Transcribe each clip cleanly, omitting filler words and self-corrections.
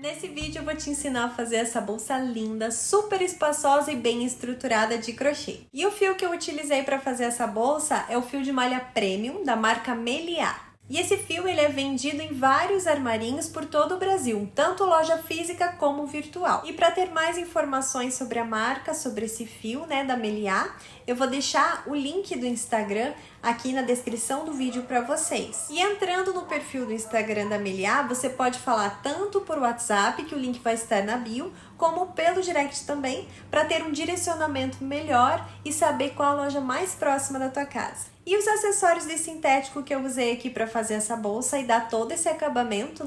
Nesse vídeo eu vou te ensinar a fazer essa bolsa linda, super espaçosa e bem estruturada de crochê. E o fio que eu utilizei para fazer essa bolsa é o fio de malha premium da marca Meliá. E esse fio ele é vendido em vários armarinhos por todo o Brasil, tanto loja física como virtual. E para ter mais informações sobre a marca, sobre esse fio, da Meliá, eu vou deixar o link do Instagram aqui na descrição do vídeo para vocês. E entrando no perfil do Instagram da Meliá, você pode falar tanto por WhatsApp, que o link vai estar na bio, como pelo direct também, para ter um direcionamento melhor e saber qual a loja mais próxima da tua casa. E os acessórios de sintético que eu usei aqui para fazer essa bolsa e dar todo esse acabamento,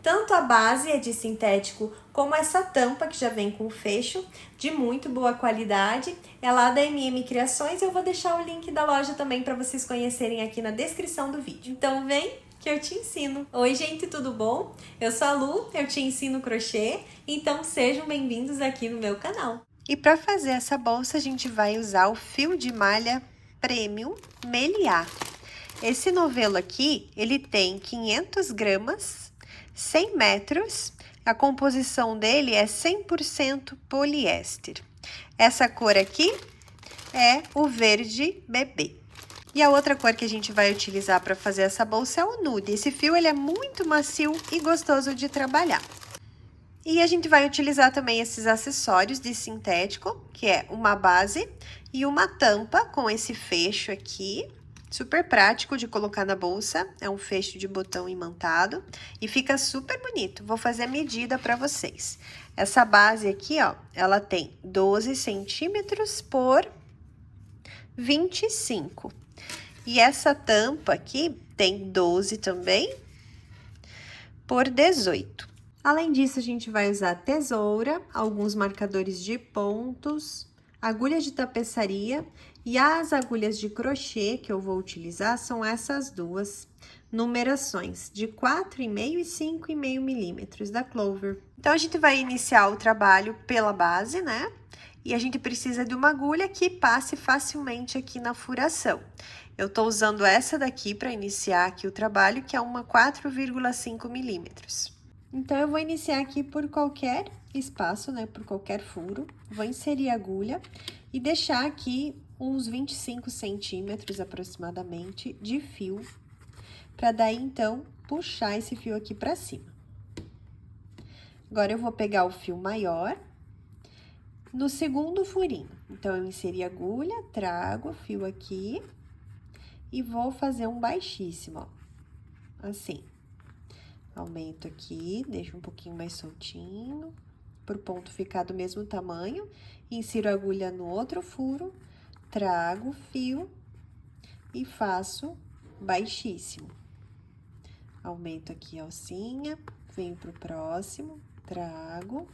Tanto a base é de sintético, como essa tampa que já vem com fecho, de muito boa qualidade. É lá da MM Criações, eu vou deixar o link da loja também para vocês conhecerem aqui na descrição do vídeo. Então vem que eu te ensino. Oi gente, tudo bom? Eu sou a Lu, eu te ensino crochê, então sejam bem-vindos aqui no meu canal. E para fazer essa bolsa a gente vai usar o fio de malha Premium Meliá. Esse novelo aqui, ele tem 500 gramas, 100 metros, a composição dele é 100% poliéster. Essa cor aqui é o verde bebê. E a outra cor que a gente vai utilizar para fazer essa bolsa é o nude. Esse fio ele é muito macio e gostoso de trabalhar. E a gente vai utilizar também esses acessórios de sintético, que é uma base e uma tampa com esse fecho aqui. Super prático de colocar na bolsa, é um fecho de botão imantado e fica super bonito. Vou fazer a medida para vocês. Essa base aqui, ó, ela tem 12 centímetros por 25. E essa tampa aqui tem 12 também por 18. Além disso, a gente vai usar tesoura, alguns marcadores de pontos, agulhas de tapeçaria e as agulhas de crochê que eu vou utilizar são essas duas numerações, de 4,5 e 5,5 milímetros da Clover. Então, a gente vai iniciar o trabalho pela base, E a gente precisa de uma agulha que passe facilmente aqui na furação. Eu tô usando essa daqui para iniciar aqui o trabalho, que é uma 4,5 milímetros. Então, eu vou iniciar aqui por qualquer espaço, por qualquer furo. Vou inserir a agulha e deixar aqui uns 25 centímetros aproximadamente de fio, para daí, então, puxar esse fio aqui para cima. Agora, eu vou pegar o fio maior no segundo furinho. Então, eu inseri a agulha, trago o fio aqui e vou fazer um baixíssimo, ó, assim. Aumento aqui, deixo um pouquinho mais soltinho, pro ponto ficar do mesmo tamanho. Insiro a agulha no outro furo, trago o fio e faço baixíssimo. Aumento aqui a alcinha, venho pro próximo, trago,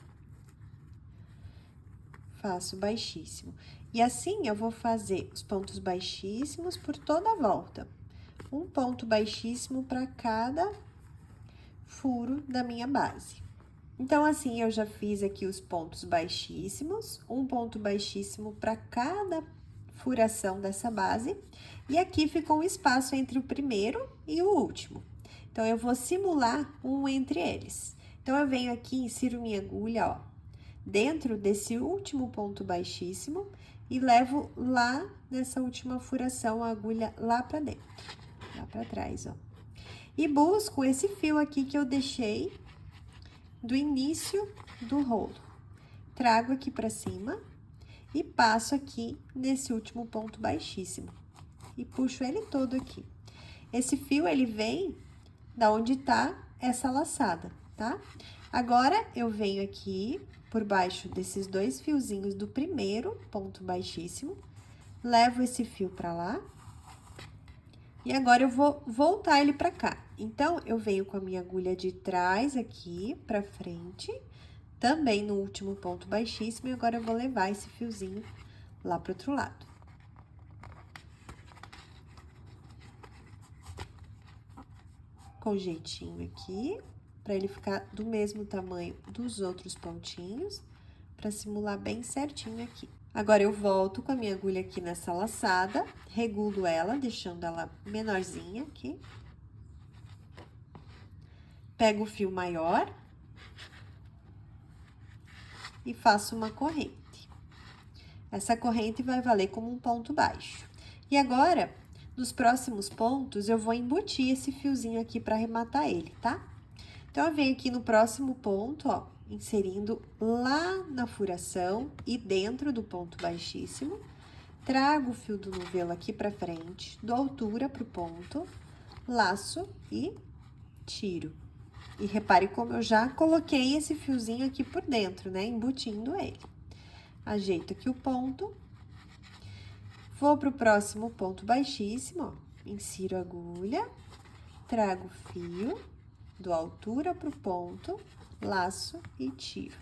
faço baixíssimo. E assim, eu vou fazer os pontos baixíssimos por toda a volta. Um ponto baixíssimo para cada furo da minha base. Então, assim, eu já fiz aqui os pontos baixíssimos, um ponto baixíssimo para cada furação dessa base, e aqui ficou um espaço entre o primeiro e o último. Então, eu vou simular um entre eles. Então, eu venho aqui, insiro minha agulha, ó, dentro desse último ponto baixíssimo e levo lá nessa última furação a agulha lá para dentro, lá para trás, ó. E busco esse fio aqui que eu deixei do início do rolo. Trago aqui pra cima e passo aqui nesse último ponto baixíssimo. E puxo ele todo aqui. Esse fio, ele vem da onde tá essa laçada, tá? Agora, eu venho aqui por baixo desses dois fiozinhos do primeiro ponto baixíssimo, levo esse fio pra lá. E agora, eu vou voltar ele pra cá. Então, eu venho com a minha agulha de trás aqui pra frente, também no último ponto baixíssimo, e agora eu vou levar esse fiozinho lá pro outro lado. Com jeitinho aqui, pra ele ficar do mesmo tamanho dos outros pontinhos, pra simular bem certinho aqui. Agora, eu volto com a minha agulha aqui nessa laçada, regulo ela, deixando ela menorzinha aqui. Pego o fio maior e faço uma corrente. Essa corrente vai valer como um ponto baixo. E agora, nos próximos pontos, eu vou embutir esse fiozinho aqui para arrematar ele, tá? Então, eu venho aqui no próximo ponto, ó, inserindo lá na furação e dentro do ponto baixíssimo. Trago o fio do novelo aqui pra frente, dou altura pro ponto, laço e tiro. E repare como eu já coloquei esse fiozinho aqui por dentro, né? Embutindo ele. Ajeito aqui o ponto. Vou pro próximo ponto baixíssimo, ó. Insiro a agulha, trago o fio, dou altura pro ponto, laço e tiro.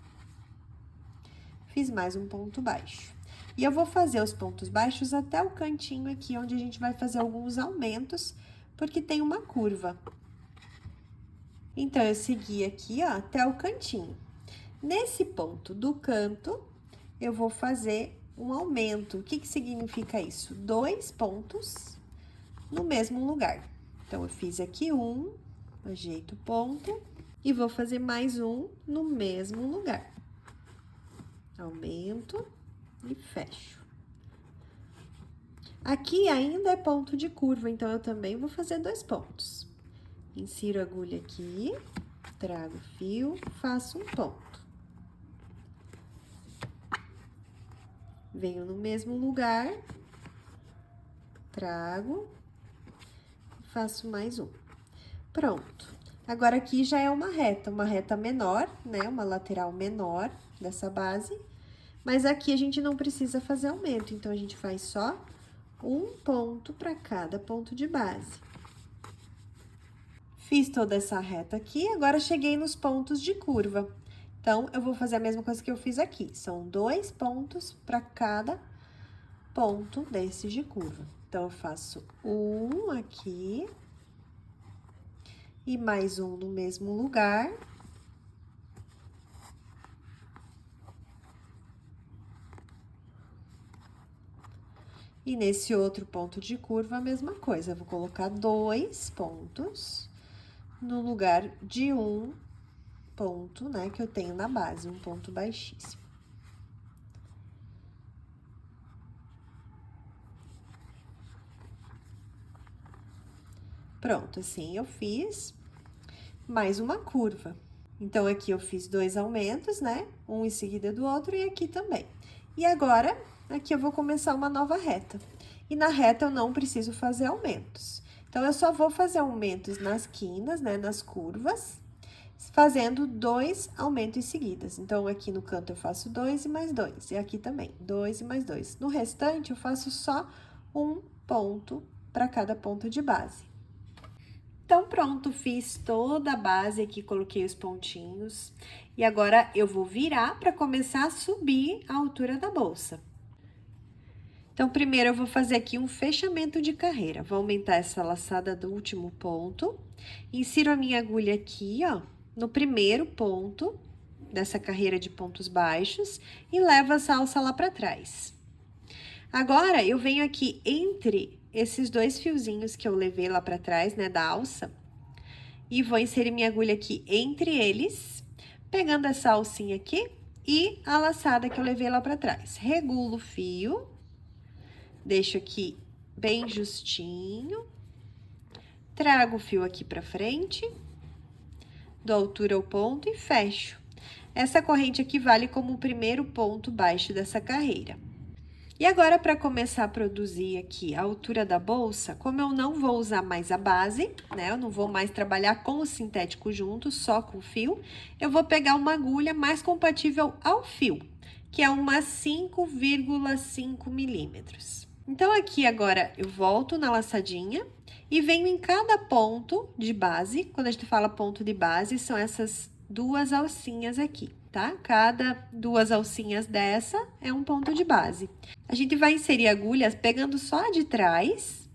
Fiz mais um ponto baixo. E eu vou fazer os pontos baixos até o cantinho aqui, onde a gente vai fazer alguns aumentos, porque tem uma curva. Então, eu segui aqui, ó, até o cantinho. Nesse ponto do canto, eu vou fazer um aumento. O que que significa isso? 2 pontos no mesmo lugar. Então, eu fiz aqui um, ajeito o ponto, e vou fazer mais um no mesmo lugar. Aumento e fecho. Aqui ainda é ponto de curva, então, eu também vou fazer 2 pontos. Insiro a agulha aqui, trago o fio, faço um ponto. Venho no mesmo lugar, trago, faço mais um. Pronto. Agora, aqui já é uma reta menor, né? Uma lateral menor dessa base. Mas aqui a gente não precisa fazer aumento, então, a gente faz só um ponto para cada ponto de base. Fiz toda essa reta aqui, agora cheguei nos pontos de curva. Então, eu vou fazer a mesma coisa que eu fiz aqui. São 2 pontos para cada ponto desses de curva. Então, eu faço um aqui e mais um no mesmo lugar. E nesse outro ponto de curva, a mesma coisa. Eu vou colocar 2 pontos no lugar de um ponto, né, que eu tenho na base, um ponto baixíssimo. Pronto, assim eu fiz mais uma curva. Então, aqui eu fiz 2 aumentos, né, um em seguida do outro e aqui também. E agora, aqui eu vou começar uma nova reta. E na reta eu não preciso fazer aumentos. Então, eu só vou fazer aumentos nas quinas, né, nas curvas, fazendo 2 aumentos seguidas. Então, aqui no canto eu faço 2 e mais 2, e aqui também, 2 e mais 2. No restante, eu faço só um ponto para cada ponto de base. Então, pronto, fiz toda a base aqui, coloquei os pontinhos. E agora, eu vou virar para começar a subir a altura da bolsa. Então, primeiro, eu vou fazer aqui um fechamento de carreira. Vou aumentar essa laçada do último ponto. Insiro a minha agulha aqui, ó, no primeiro ponto dessa carreira de pontos baixos e levo essa alça lá para trás. Agora, eu venho aqui entre esses 2 fiozinhos que eu levei lá para trás, né, da alça, e vou inserir minha agulha aqui entre eles, pegando essa alcinha aqui e a laçada que eu levei lá para trás. Regulo o fio, deixo aqui bem justinho, trago o fio aqui para frente, dou altura ao ponto e fecho. Essa corrente aqui vale como o primeiro ponto baixo dessa carreira. E agora, para começar a produzir aqui a altura da bolsa, como eu não vou usar mais a base, né? Eu não vou mais trabalhar com o sintético junto, só com o fio, eu vou pegar uma agulha mais compatível ao fio, que é uma 5,5 milímetros. Então, aqui agora eu volto na laçadinha e venho em cada ponto de base. Quando a gente fala ponto de base, são essas 2 alcinhas aqui, tá? Cada 2 alcinhas dessa é um ponto de base. A gente vai inserir agulhas pegando só a de trás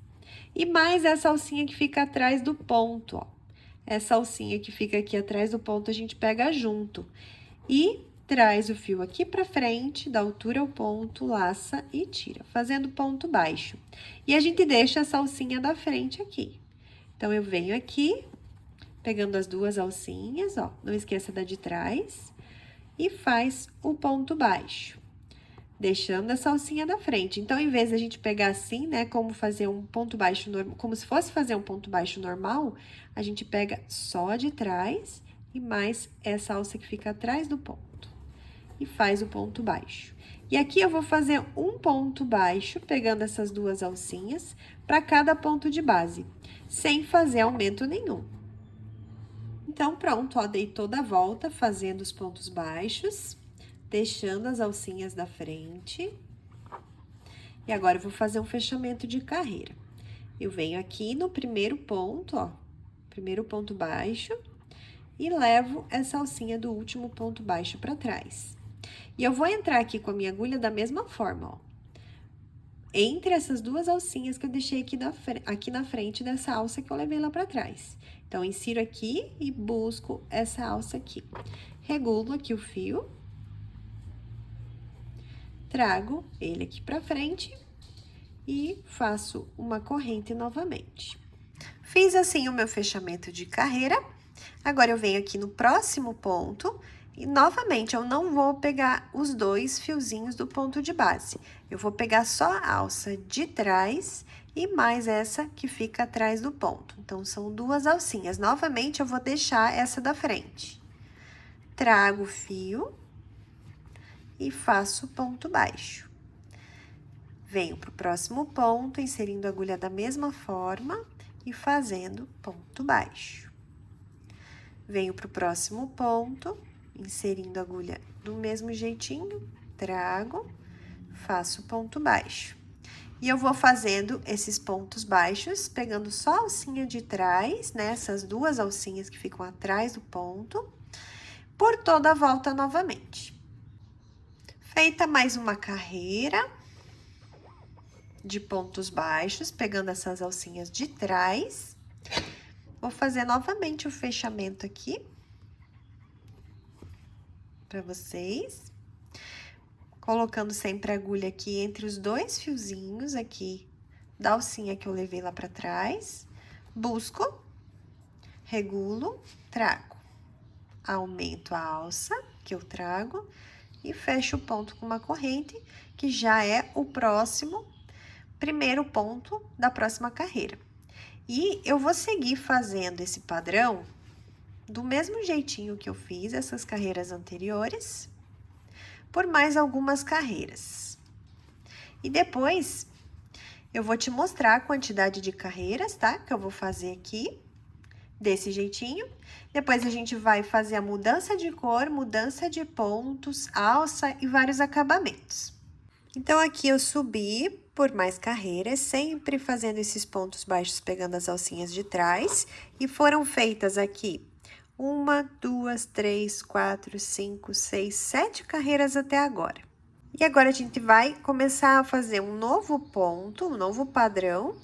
e mais essa alcinha que fica atrás do ponto, ó. Essa alcinha que fica aqui atrás do ponto, a gente pega junto. E traz o fio aqui pra frente, da altura ao ponto, laça e tira, fazendo ponto baixo. E a gente deixa essa alcinha da frente aqui. Então, eu venho aqui, pegando as 2 alcinhas, ó, não esqueça da de trás, e faz o ponto baixo, deixando essa alcinha da frente. Então, em vez da gente pegar assim, né, como fazer um ponto baixo normal, como se fosse fazer um ponto baixo normal, a gente pega só de trás e mais essa alça que fica atrás do ponto. E faz o ponto baixo. E aqui eu vou fazer um ponto baixo, pegando essas duas alcinhas, para cada ponto de base, sem fazer aumento nenhum. Então, pronto, ó, dei toda a volta fazendo os pontos baixos, deixando as alcinhas da frente. E agora, eu vou fazer um fechamento de carreira. Eu venho aqui no primeiro ponto, ó, primeiro ponto baixo, e levo essa alcinha do último ponto baixo para trás. E eu vou entrar aqui com a minha agulha da mesma forma, ó, entre essas duas alcinhas que eu deixei aqui na frente dessa alça que eu levei lá para trás. Então, insiro aqui e busco essa alça aqui. Regulo aqui o fio. Trago ele aqui pra frente e faço uma corrente novamente. Fiz assim o meu fechamento de carreira. Agora, eu venho aqui no próximo ponto e, novamente, eu não vou pegar os dois fiozinhos do ponto de base. Eu vou pegar só a alça de trás e mais essa que fica atrás do ponto. Então, são duas alcinhas. Novamente, eu vou deixar essa da frente. Trago o fio e faço ponto baixo. Venho pro próximo ponto, inserindo a agulha da mesma forma e fazendo ponto baixo. Venho pro próximo ponto, inserindo a agulha do mesmo jeitinho, trago, faço ponto baixo. E eu vou fazendo esses pontos baixos, pegando só a alcinha de trás, né? Essas duas alcinhas que ficam atrás do ponto, por toda a volta novamente. Feita mais uma carreira de pontos baixos, pegando essas alcinhas de trás, vou fazer novamente o fechamento aqui para vocês, colocando sempre a agulha aqui entre os dois fiozinhos aqui da alcinha que eu levei lá para trás, busco, regulo, trago, aumento a alça que eu trago e fecho o ponto com uma corrente, que já é o primeiro ponto da próxima carreira. E eu vou seguir fazendo esse padrão do mesmo jeitinho que eu fiz essas carreiras anteriores, por mais algumas carreiras. E depois, eu vou te mostrar a quantidade de carreiras, tá? Que eu vou fazer aqui, desse jeitinho. Depois, a gente vai fazer a mudança de cor, mudança de pontos, alça e vários acabamentos. Então, aqui eu subi por mais carreiras, sempre fazendo esses pontos baixos, pegando as alcinhas de trás. E foram feitas aqui 1, 2, 3, 4, 5, 6, 7 carreiras até agora. E agora, a gente vai começar a fazer um novo ponto, um novo padrão,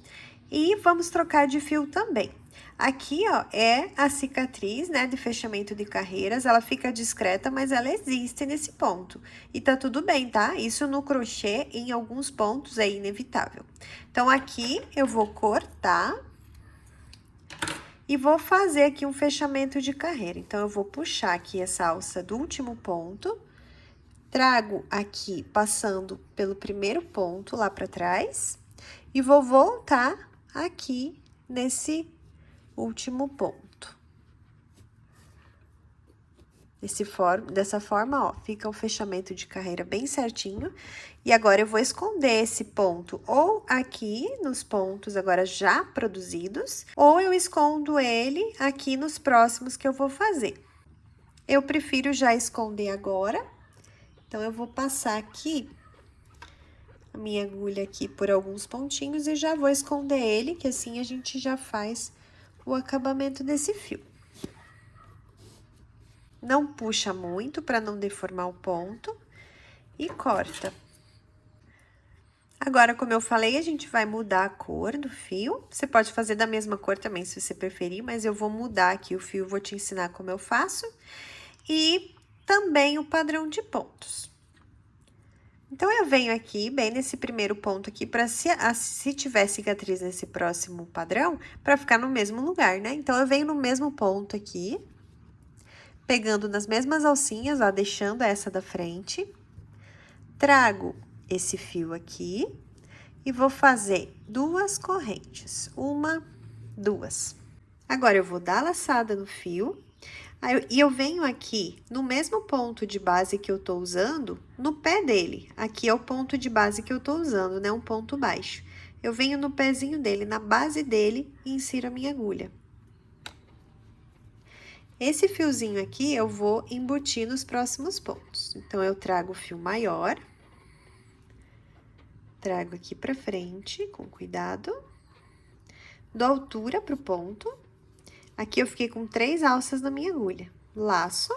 e vamos trocar de fio também. Aqui, ó, é a cicatriz, né, de fechamento de carreiras, ela fica discreta, mas ela existe nesse ponto. E tá tudo bem, tá? Isso no crochê, em alguns pontos, é inevitável. Então, aqui, eu vou cortar e vou fazer aqui um fechamento de carreira. Então, eu vou puxar aqui essa alça do último ponto, trago aqui, passando pelo primeiro ponto lá pra trás, e vou voltar aqui nesse último ponto. Dessa forma, ó, fica o fechamento de carreira bem certinho. E agora, eu vou esconder esse ponto ou aqui nos pontos agora já produzidos, ou eu escondo ele aqui nos próximos que eu vou fazer. Eu prefiro já esconder agora, então, eu vou passar aqui a minha agulha aqui por alguns pontinhos e já vou esconder ele, que assim a gente já faz o acabamento desse fio. Não puxa muito para não deformar o ponto e corta. Agora, como eu falei, a gente vai mudar a cor do fio. Você pode fazer da mesma cor também, se você preferir, mas eu vou mudar aqui o fio, vou te ensinar como eu faço. E também o padrão de pontos. Então, eu venho aqui, bem nesse primeiro ponto aqui, para se tiver cicatriz nesse próximo padrão, para ficar no mesmo lugar, né? Então, eu venho no mesmo ponto aqui, pegando nas mesmas alcinhas, ó, deixando essa da frente. Trago esse fio aqui e vou fazer 2 correntes. 1, 2. Agora, eu vou dar a laçada no fio. E eu venho aqui no mesmo ponto de base que eu tô usando, no pé dele. Aqui é o ponto de base que eu tô usando, né? Um ponto baixo. Eu venho no pezinho dele, na base dele, e insiro a minha agulha. Esse fiozinho aqui, eu vou embutir nos próximos pontos. Então, eu trago o fio maior. Trago aqui pra frente, com cuidado. Dou altura pro ponto. Aqui eu fiquei com 3 alças na minha agulha. Laço.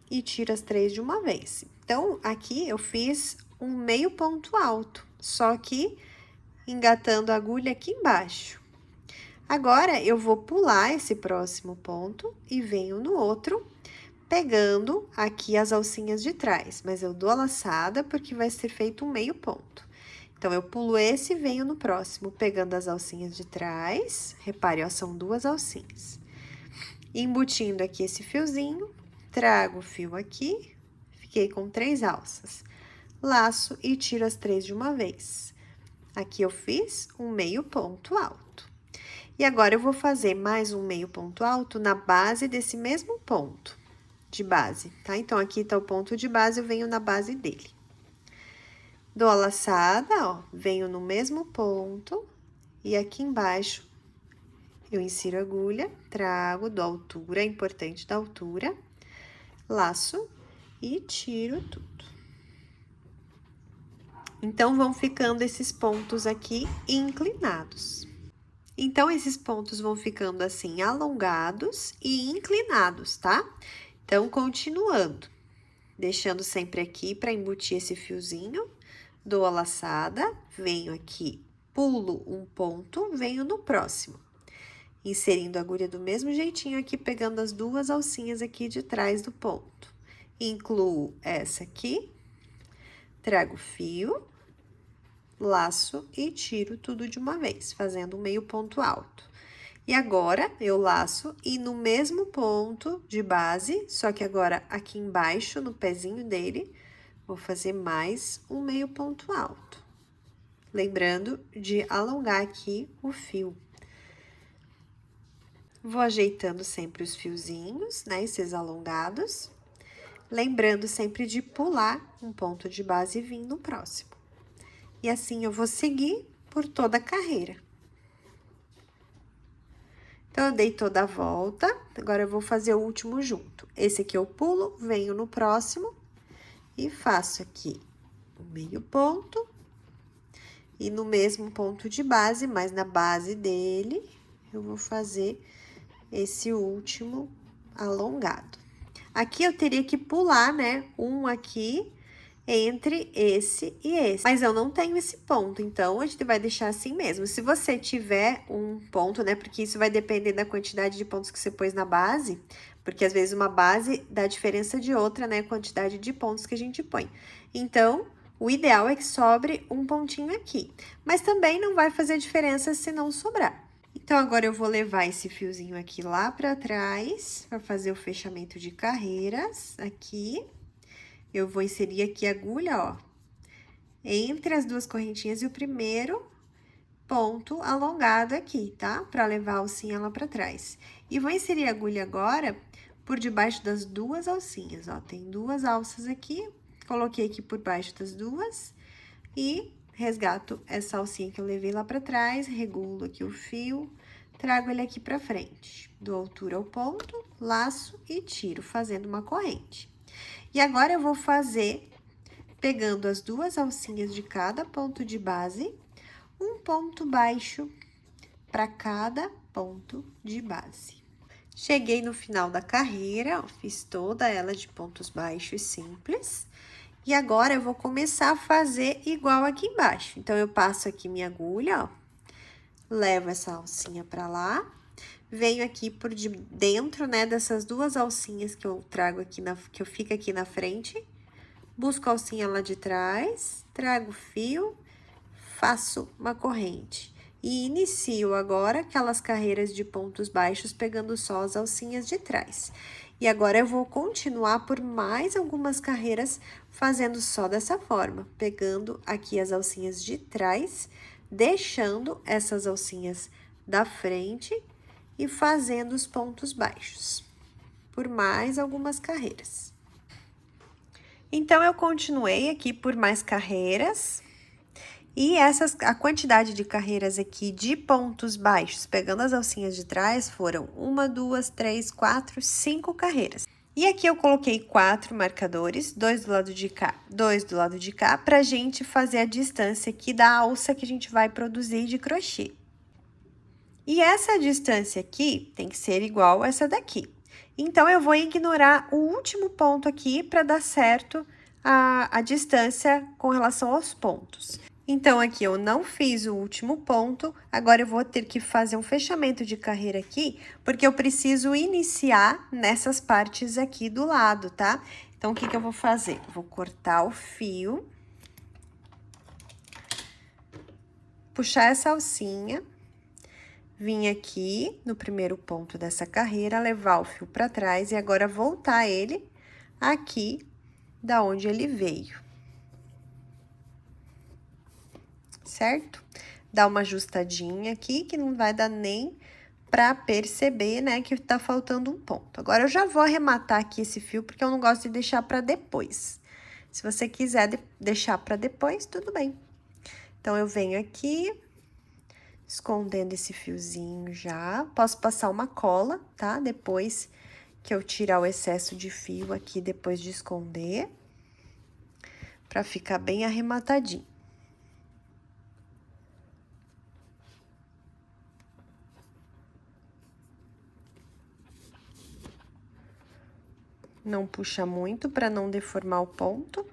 E tiro as 3 de uma vez. Então, aqui eu fiz um meio ponto alto, só que engatando a agulha aqui embaixo. Agora, eu vou pular esse próximo ponto e venho no outro, pegando aqui as alcinhas de trás, mas eu dou a laçada porque vai ser feito um meio ponto. Então, eu pulo esse e venho no próximo, pegando as alcinhas de trás. Repare, ó, são 2 alcinhas. Embutindo aqui esse fiozinho, trago o fio aqui, fiquei com 3 alças. Laço e tiro as 3 de uma vez. Aqui eu fiz um meio ponto alto. E agora, eu vou fazer mais um meio ponto alto na base desse mesmo ponto de base, tá? Então, aqui tá o ponto de base, eu venho na base dele. Dou a laçada, ó, venho no mesmo ponto e aqui embaixo eu insiro a agulha, trago, dou altura, é importante dar altura, laço e tiro tudo. Então, vão ficando esses pontos aqui inclinados. Então, esses pontos vão ficando assim, alongados e inclinados, tá? Então, continuando, deixando sempre aqui para embutir esse fiozinho, dou a laçada, venho aqui, pulo um ponto, venho no próximo. Inserindo a agulha do mesmo jeitinho aqui, pegando as 2 alcinhas aqui de trás do ponto. Incluo essa aqui, trago o fio, laço e tiro tudo de uma vez, fazendo um meio ponto alto. E agora, eu laço e no mesmo ponto de base, só que agora aqui embaixo, no pezinho dele, vou fazer mais um meio ponto alto. Lembrando de alongar aqui o fio. Vou ajeitando sempre os fiozinhos, né, esses alongados. Lembrando sempre de pular um ponto de base e vir no próximo. E assim, eu vou seguir por toda a carreira. Então, eu dei toda a volta, agora eu vou fazer o último junto. Esse aqui eu pulo, venho no próximo e faço aqui o meio ponto. E no mesmo ponto de base, mas na base dele, eu vou fazer esse último alongado. Aqui eu teria que pular, né, um aqui entre esse e esse. Mas eu não tenho esse ponto, então a gente vai deixar assim mesmo. Se você tiver um ponto, né, porque isso vai depender da quantidade de pontos que você pôs na base, porque às vezes uma base dá diferença de outra, né, a quantidade de pontos que a gente põe. Então, o ideal é que sobre um pontinho aqui. Mas também não vai fazer diferença se não sobrar. Então, agora eu vou levar esse fiozinho aqui lá pra trás, pra fazer o fechamento de carreiras, aqui. Eu vou inserir aqui a agulha, ó, entre as 2 correntinhas e o primeiro ponto alongado aqui, tá? Pra levar a alcinha lá pra trás. E vou inserir a agulha agora por debaixo das 2 alcinhas, ó. Tem 2 alças aqui, coloquei aqui por baixo das 2 e resgato essa alcinha que eu levei lá pra trás, regulo aqui o fio, trago ele aqui pra frente. Dou altura ao ponto, laço e tiro, fazendo uma corrente. E agora, eu vou fazer, pegando as 2 alcinhas de cada ponto de base, um ponto baixo para cada ponto de base. Cheguei no final da carreira, ó, fiz toda ela de pontos baixos simples. E agora, eu vou começar a fazer igual aqui embaixo. Então, eu passo aqui minha agulha, ó, levo essa alcinha pra lá. Venho aqui por dentro, né, dessas 2 alcinhas que eu trago aqui, que eu fico aqui na frente. Busco a alcinha lá de trás, trago o fio, faço uma corrente. E inicio agora aquelas carreiras de pontos baixos, pegando só as alcinhas de trás. E agora eu vou continuar por mais algumas carreiras, fazendo só dessa forma, pegando aqui as alcinhas de trás, deixando essas alcinhas da frente e fazendo os pontos baixos, por mais algumas carreiras. Então, eu continuei aqui por mais carreiras. E a quantidade de carreiras aqui de pontos baixos, pegando as alcinhas de trás, foram 1, 2, 3, 4, 5 carreiras. E aqui eu coloquei 4 marcadores, 2 do lado de cá, 2 do lado de cá, pra gente fazer a distância aqui da alça que a gente vai produzir de crochê. E essa distância aqui tem que ser igual a essa daqui. Então, eu vou ignorar o último ponto aqui para dar certo a distância com relação aos pontos. Então, aqui eu não fiz o último ponto, agora eu vou ter que fazer um fechamento de carreira aqui, porque eu preciso iniciar nessas partes aqui do lado, tá? Então, o que que eu vou fazer? Vou cortar o fio, puxar essa alcinha, vim aqui no primeiro ponto dessa carreira, levar o fio para trás e agora voltar ele aqui da onde ele veio. Certo? Dá uma ajustadinha aqui, que não vai dar nem pra perceber, né, que tá faltando um ponto. Agora, eu já vou arrematar aqui esse fio, porque eu não gosto de deixar pra depois. Se você quiser deixar pra depois, tudo bem. Então, eu venho aqui, escondendo esse fiozinho já. Posso passar uma cola, tá? Depois que eu tirar o excesso de fio aqui, depois de esconder, pra ficar bem arrematadinho. Não puxa muito para não deformar o ponto.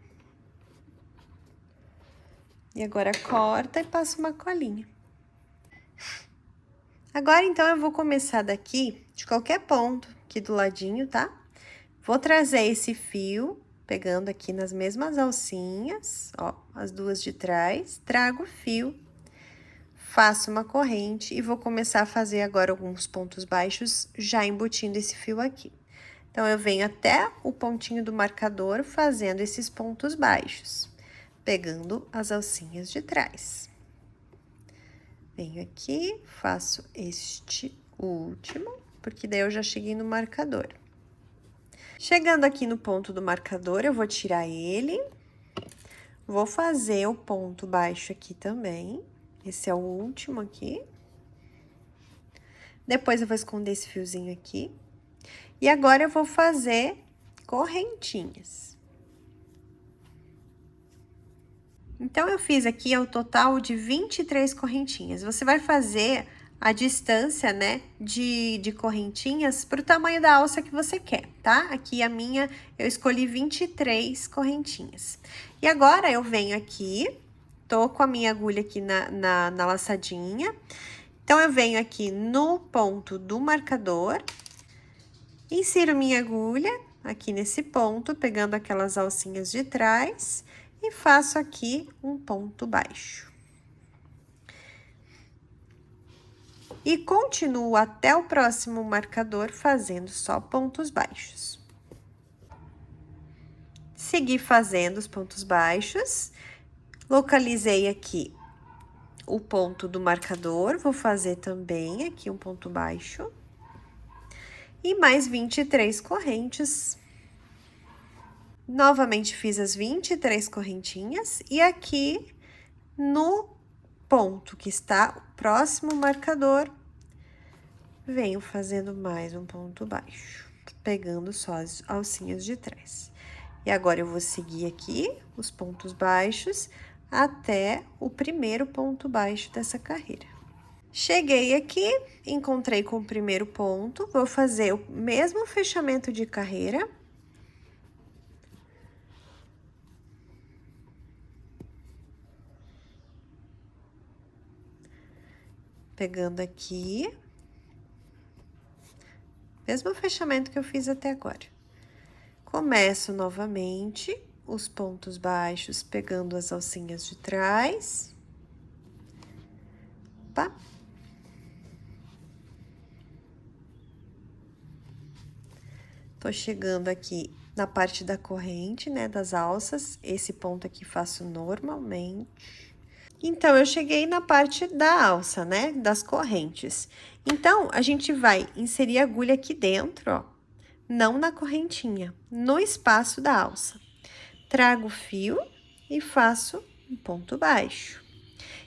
E agora, corta e passa uma colinha. Agora, então, eu vou começar daqui, de qualquer ponto, aqui do ladinho, tá? Vou trazer esse fio, pegando aqui nas mesmas alcinhas, ó, as duas de trás, trago o fio, faço uma corrente e vou começar a fazer agora alguns pontos baixos, já embutindo esse fio aqui. Então, eu venho até o pontinho do marcador fazendo esses pontos baixos, pegando as alcinhas de trás. Venho aqui, faço este último, porque daí eu já cheguei no marcador. Chegando aqui no ponto do marcador, eu vou tirar ele, vou fazer o ponto baixo aqui também, esse é o último aqui. Depois eu vou esconder esse fiozinho aqui. E agora, eu vou fazer correntinhas. Então, eu fiz aqui o total de 23 correntinhas. Você vai fazer a distância, né, de correntinhas pro tamanho da alça que você quer, tá? Aqui a minha, eu escolhi 23 correntinhas. E agora, eu venho aqui, tô com a minha agulha aqui na laçadinha. Então, eu venho aqui no ponto do marcador. Insiro minha agulha aqui nesse ponto, pegando aquelas alcinhas de trás e faço aqui um ponto baixo. E continuo até o próximo marcador fazendo só pontos baixos. Segui fazendo os pontos baixos, localizei aqui o ponto do marcador, vou fazer também aqui um ponto baixo. E mais 23 correntes. Novamente, fiz as 23 correntinhas. E aqui, no ponto que está o próximo marcador, venho fazendo mais um ponto baixo, pegando só as alcinhas de trás. E agora, eu vou seguir aqui os pontos baixos até o primeiro ponto baixo dessa carreira. Cheguei aqui, encontrei com o primeiro ponto, vou fazer o mesmo fechamento de carreira. Pegando aqui. Mesmo fechamento que eu fiz até agora. Começo novamente os pontos baixos, pegando as alcinhas de trás. tampa. Tô chegando aqui na parte da corrente, né, das alças. Esse ponto aqui faço normalmente. Então, eu cheguei na parte da alça, né, das correntes. Então, a gente vai inserir a agulha aqui dentro, ó, não na correntinha, no espaço da alça. Trago o fio e faço um ponto baixo.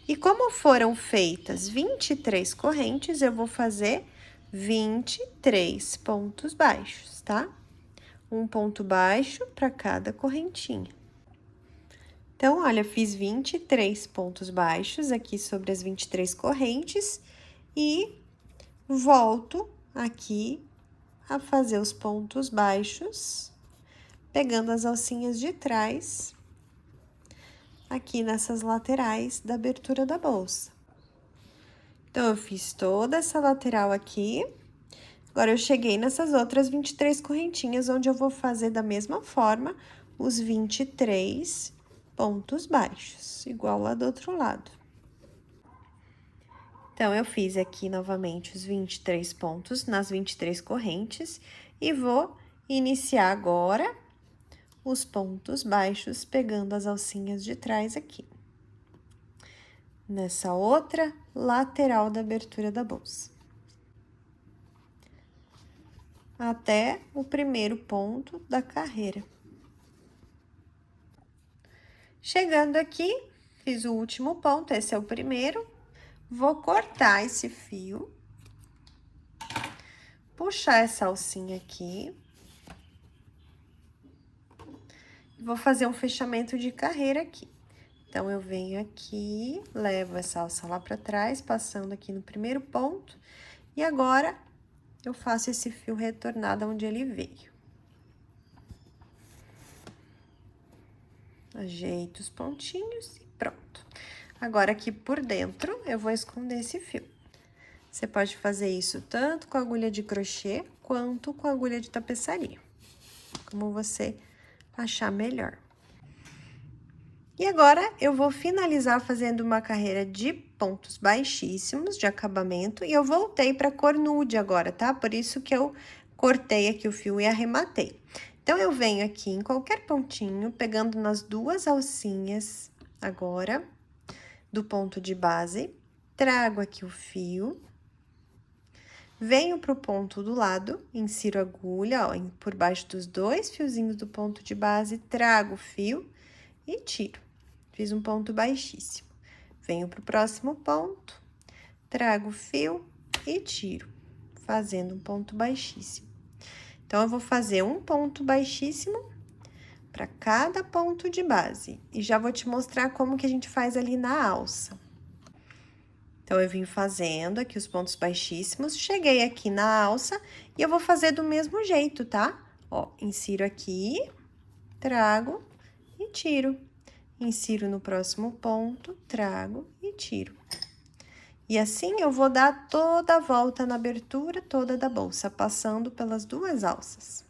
E como foram feitas 23 correntes, eu vou fazer 23 pontos baixos, tá? Um ponto baixo para cada correntinha. Então, olha, fiz 23 pontos baixos aqui sobre as 23 correntes e volto aqui a fazer os pontos baixos, pegando as alcinhas de trás, aqui nessas laterais da abertura da bolsa. Então, eu fiz toda essa lateral aqui. Agora, eu cheguei nessas outras 23 correntinhas, onde eu vou fazer da mesma forma os 23 pontos baixos, igual lá do outro lado. Então, eu fiz aqui novamente os 23 pontos nas 23 correntes e vou iniciar agora os pontos baixos, pegando as alcinhas de trás aqui. Nessa outra lateral da abertura da bolsa. Até o primeiro ponto da carreira. Chegando aqui, fiz o último ponto, esse é o primeiro. Vou cortar esse fio. Puxar essa alcinha aqui. Vou fazer um fechamento de carreira aqui. Então, eu venho aqui, levo essa alça lá pra trás, passando aqui no primeiro ponto. E agora, eu faço esse fio retornado onde ele veio. Ajeito os pontinhos e pronto. Agora, aqui por dentro, eu vou esconder esse fio. Você pode fazer isso tanto com agulha de crochê, quanto com agulha de tapeçaria. Como você achar melhor. E agora, eu vou finalizar fazendo uma carreira de pontos baixíssimos de acabamento. E eu voltei pra cor nude agora, tá? Por isso que eu cortei aqui o fio e arrematei. Então, eu venho aqui em qualquer pontinho, pegando nas duas alcinhas agora, do ponto de base, trago aqui o fio, venho pro ponto do lado, insiro a agulha, ó, por baixo dos dois fiozinhos do ponto de base, trago o fio e tiro. Fiz um ponto baixíssimo. Venho pro próximo ponto, trago o fio e tiro, fazendo um ponto baixíssimo. Então, eu vou fazer um ponto baixíssimo para cada ponto de base. E já vou te mostrar como que a gente faz ali na alça. Então, eu vim fazendo aqui os pontos baixíssimos, cheguei aqui na alça e eu vou fazer do mesmo jeito, tá? Ó, insiro aqui, trago e tiro. Insiro no próximo ponto, trago e tiro. E assim, eu vou dar toda a volta na abertura toda da bolsa, passando pelas duas alças.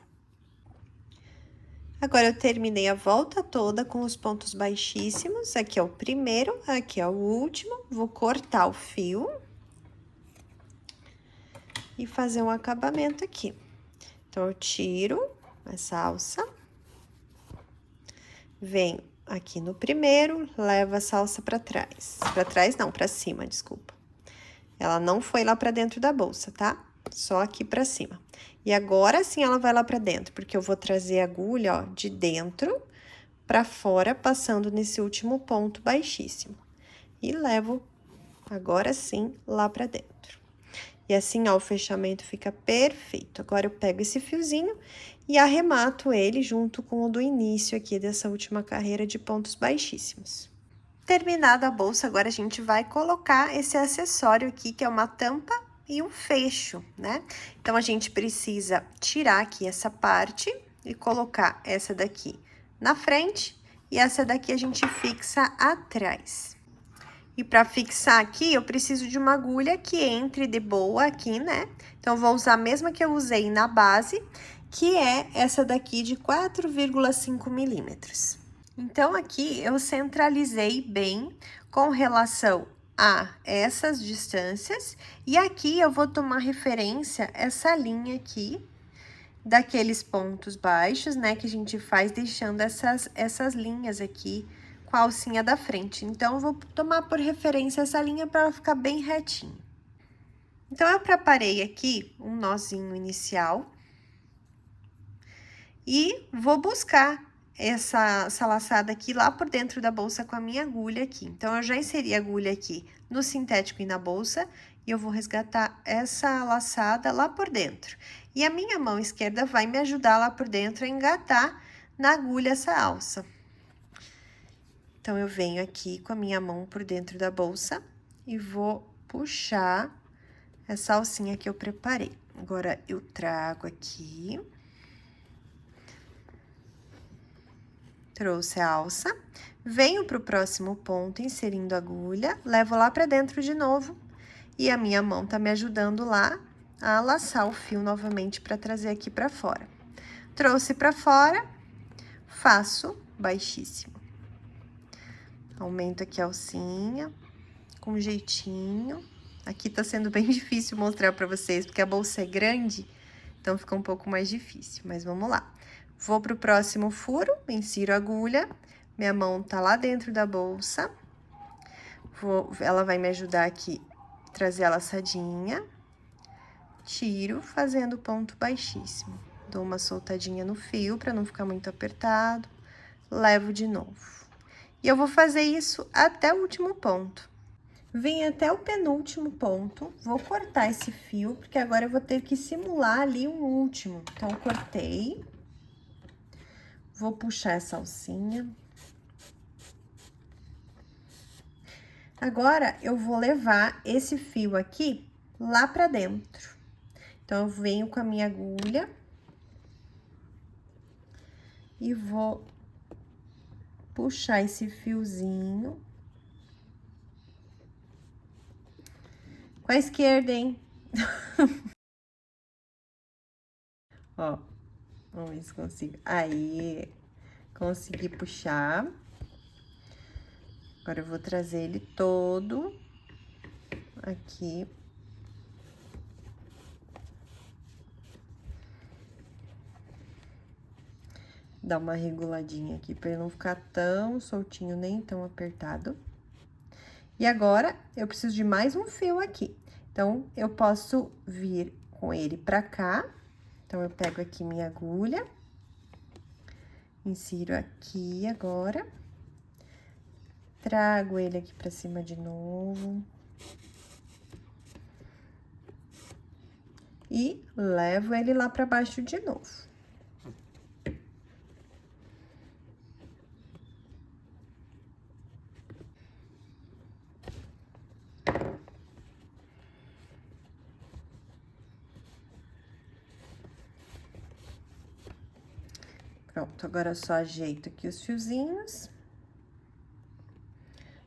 Agora, eu terminei a volta toda com os pontos baixíssimos. Aqui é o primeiro, aqui é o último. Vou cortar o fio. E fazer um acabamento aqui. Então, eu tiro essa alça. Venho aqui no primeiro, levo essa alça pra trás. Pra trás não, pra cima, desculpa. Ela não foi lá pra dentro da bolsa, tá? Só aqui pra cima. E agora sim ela vai lá pra dentro, porque eu vou trazer a agulha, ó, de dentro pra fora, passando nesse último ponto baixíssimo. E levo, agora sim, lá pra dentro. E assim, ó, o fechamento fica perfeito. Agora, eu pego esse fiozinho e arremato ele junto com o do início aqui dessa última carreira de pontos baixíssimos. Terminada a bolsa, agora a gente vai colocar esse acessório aqui, que é uma tampa e um fecho, né? Então, a gente precisa tirar aqui essa parte e colocar essa daqui na frente e essa daqui a gente fixa atrás. E para fixar aqui, eu preciso de uma agulha que entre de boa aqui, né? Então, eu vou usar a mesma que eu usei na base, que é essa daqui de 4,5 milímetros. Então, aqui eu centralizei bem com relação a essas distâncias. E aqui eu vou tomar referência essa linha aqui, daqueles pontos baixos, né, que a gente faz deixando essas linhas aqui com a alcinha da frente. Então, eu vou tomar por referência essa linha para ela ficar bem retinha. Então, eu preparei aqui um nozinho inicial e vou buscar essa laçada aqui lá por dentro da bolsa com a minha agulha aqui. Então, eu já inseri a agulha aqui no sintético e na bolsa e eu vou resgatar essa laçada lá por dentro. E a minha mão esquerda vai me ajudar lá por dentro a engatar na agulha essa alça. Então, eu venho aqui com a minha mão por dentro da bolsa e vou puxar essa alcinha que eu preparei. Agora, eu trago aqui. Trouxe a alça, venho pro próximo ponto, inserindo a agulha, levo lá pra dentro de novo, e a minha mão tá me ajudando lá a laçar o fio novamente pra trazer aqui pra fora. Trouxe pra fora, faço baixíssimo. Aumento aqui a alcinha, com jeitinho. Aqui tá sendo bem difícil mostrar pra vocês, porque a bolsa é grande, então fica um pouco mais difícil, mas vamos lá. Vou pro próximo furo, insiro a agulha, minha mão tá lá dentro da bolsa. Ela vai me ajudar aqui a trazer a laçadinha. Tiro, fazendo ponto baixíssimo. Dou uma soltadinha no fio pra não ficar muito apertado. Levo de novo. E eu vou fazer isso até o último ponto. Vim até o penúltimo ponto, vou cortar esse fio, porque agora eu vou ter que simular ali um último. Então, cortei. Vou puxar essa alcinha. Agora, eu vou levar esse fio aqui lá pra dentro. Então, eu venho com a minha agulha e vou puxar esse fiozinho. Com a esquerda, hein? Ó, vamos ver se consigo. Aí, consegui puxar. Agora, eu vou trazer ele todo aqui. Dar uma reguladinha aqui, pra ele não ficar tão soltinho, nem tão apertado. E agora, eu preciso de mais um fio aqui. Então, eu posso vir com ele pra cá. Então, eu pego aqui minha agulha. Insiro aqui agora. Trago ele aqui pra cima de novo. E levo ele lá pra baixo de novo. Pronto, agora eu só ajeito aqui os fiozinhos.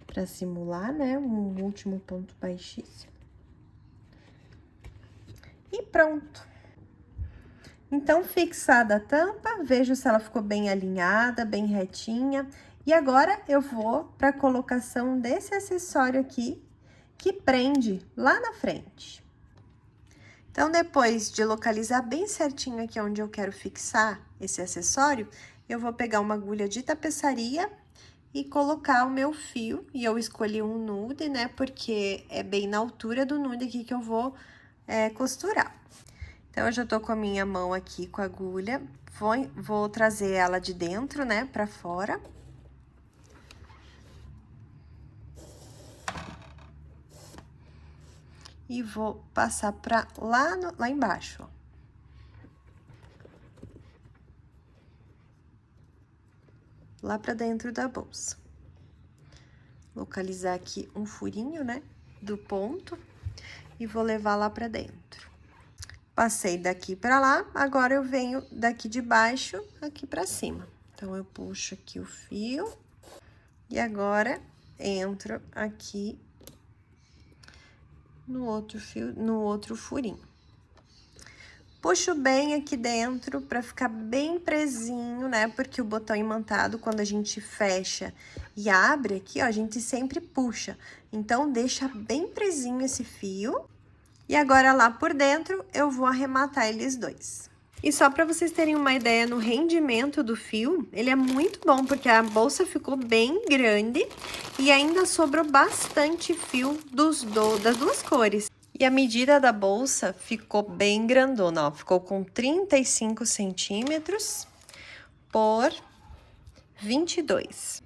Pra simular, né, um último ponto baixíssimo. E pronto. Então, fixada a tampa, vejo se ela ficou bem alinhada, bem retinha. E agora, eu vou pra colocação desse acessório aqui, que prende lá na frente. Então, depois de localizar bem certinho aqui onde eu quero fixar esse acessório, eu vou pegar uma agulha de tapeçaria e colocar o meu fio. E eu escolhi um nude, né, porque é bem na altura do nude aqui que eu vou costurar. Então, eu já tô com a minha mão aqui com a agulha, vou trazer ela de dentro, né, pra fora. E vou passar pra lá embaixo, ó. Lá pra dentro da bolsa. Localizar aqui um furinho, né, do ponto, e vou levar lá pra dentro. Passei daqui pra lá, agora eu venho daqui de baixo aqui pra cima. Então, eu puxo aqui o fio, e agora entro aqui no outro fio, no outro furinho. Puxo bem aqui dentro para ficar bem presinho, né? Porque o botão imantado, quando a gente fecha e abre aqui, ó, a gente sempre puxa. Então, deixa bem presinho esse fio. E agora, lá por dentro, eu vou arrematar eles dois. E só para vocês terem uma ideia no rendimento do fio, ele é muito bom, porque a bolsa ficou bem grande e ainda sobrou bastante fio das duas cores. E a medida da bolsa ficou bem grandona, ó, ficou com 35 centímetros por 22.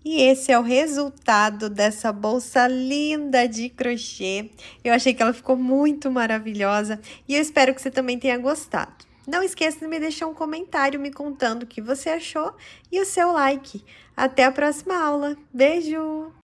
E esse é o resultado dessa bolsa linda de crochê. Eu achei que ela ficou muito maravilhosa e eu espero que você também tenha gostado. Não esqueça de me deixar um comentário me contando o que você achou e o seu like. Até a próxima aula. Beijo!